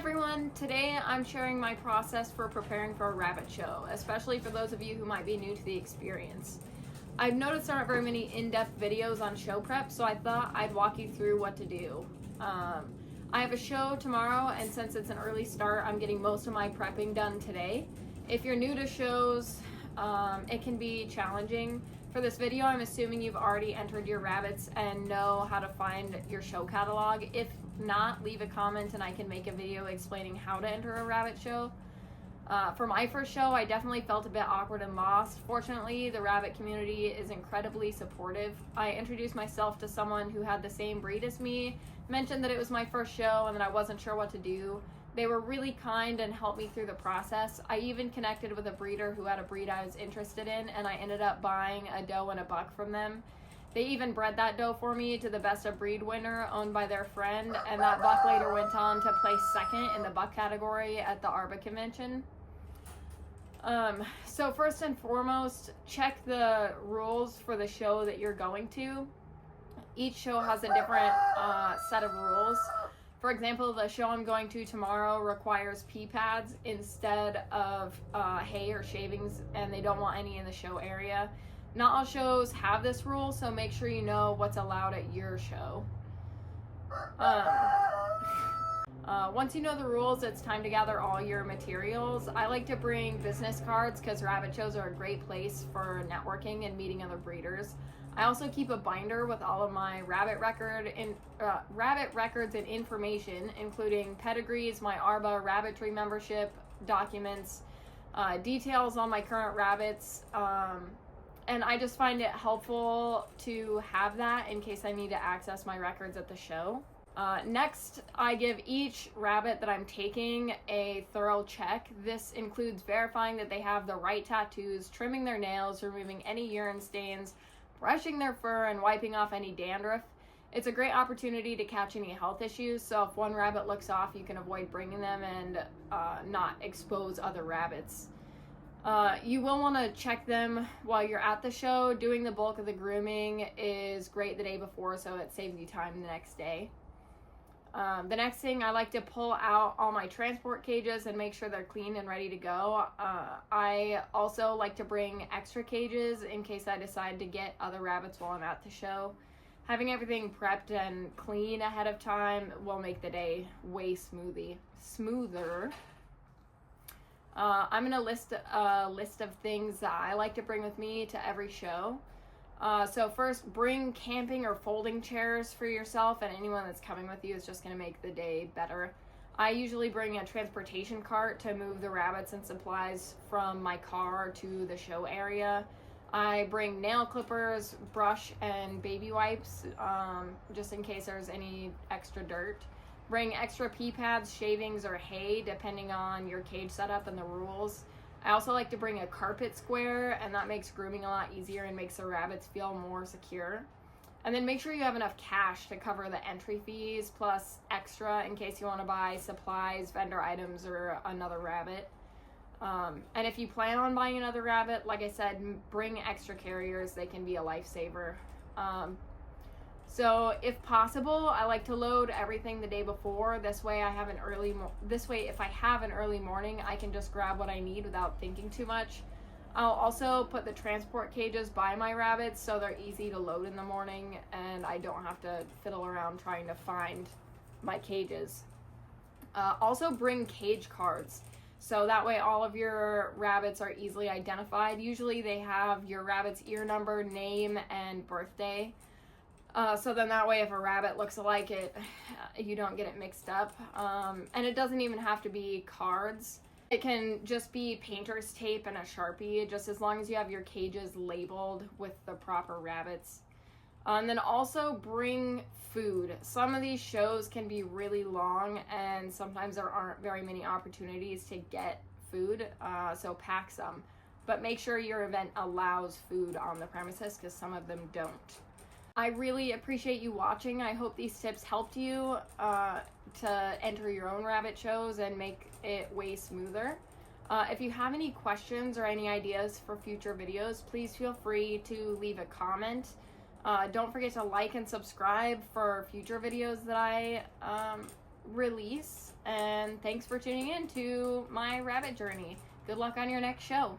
everyone, today I'm sharing my process for preparing for a rabbit show, especially for those of you who might be new to the experience. I've noticed there aren't very many in-depth videos on show prep, so I thought I'd walk you through what to do. I have a show tomorrow, and since it's an early start, I'm getting most of my prepping done today. If you're new to shows, it can be challenging. For this video, I'm assuming you've already entered your rabbits and know how to find your show catalog. If not, leave a comment and I can make a video explaining how to enter a rabbit show. For my first show, I definitely felt a bit awkward and lost. Fortunately, the rabbit community is incredibly supportive. I introduced myself to someone who had the same breed as me, mentioned that it was my first show and that I wasn't sure what to do. They were really kind and helped me through the process. I even connected with a breeder who had a breed I was interested in, and I ended up buying a doe and a buck from them. They even bred that doe for me to the best of breed winner owned by their friend, and that buck later went on to place second in the buck category at the ARBA convention. So first and foremost, check the rules for the show that you're going to. Each show has a different set of rules. For example, the show I'm going to tomorrow requires pea pads instead of hay or shavings, and they don't want any in the show area. Not all shows have this rule, so make sure you know what's allowed at your show. Once you know the rules, it's time to gather all your materials. I like to bring business cards because rabbit shows are a great place for networking and meeting other breeders. I also keep a binder with all of my rabbit records and information, including pedigrees, my ARBA rabbitry membership documents, details on my current rabbits, and I just find it helpful to have that in case I need to access my records at the show. Next, I give each rabbit that I'm taking a thorough check. This includes verifying that they have the right tattoos, trimming their nails, removing any urine stains, brushing their fur, and wiping off any dandruff. It's a great opportunity to catch any health issues, so if one rabbit looks off, you can avoid bringing them and not expose other rabbits. You will want to check them while you're at the show. Doing the bulk of the grooming is great the day before, so it saves you time the next day. The next thing, I like to pull out all my transport cages and make sure they're clean and ready to go. I also like to bring extra cages in case I decide to get other rabbits while I'm at the show. Having everything prepped and clean ahead of time will make the day way smoother. I'm gonna list a list of things that I like to bring with me to every show. So first, bring camping or folding chairs for yourself, and anyone that's coming with you is just going to make the day better. I usually bring a transportation cart to move the rabbits and supplies from my car to the show area. I bring nail clippers, brush, and baby wipes, just in case there's any extra dirt. Bring extra pea pads, shavings, or hay, depending on your cage setup and the rules. I also like to bring a carpet square, and that makes grooming a lot easier and makes the rabbits feel more secure. And then make sure you have enough cash to cover the entry fees plus extra in case you want to buy supplies, vendor items, or another rabbit. And if you plan on buying another rabbit, like I said, bring extra carriers. They can be a lifesaver. So if possible, I like to load everything the day before. This way if I have an early morning, I can just grab what I need without thinking too much. I'll also put the transport cages by my rabbits so they're easy to load in the morning and I don't have to fiddle around trying to find my cages. Also bring cage cards. So that way all of your rabbits are easily identified. Usually they have your rabbit's ear number, name, and birthday. So then that way if a rabbit looks alike, you don't get it mixed up. And it doesn't even have to be cards. It can just be painter's tape and a Sharpie, just as long as you have your cages labeled with the proper rabbits. And then also bring food. Some of these shows can be really long and sometimes there aren't very many opportunities to get food, so pack some. But make sure your event allows food on the premises because some of them don't. I really appreciate you watching. I hope these tips helped you to enter your own rabbit shows and make it way smoother. If you have any questions or any ideas for future videos, please feel free to leave a comment. Don't forget to like and subscribe for future videos that I release. And thanks for tuning in to my rabbit journey. Good luck on your next show.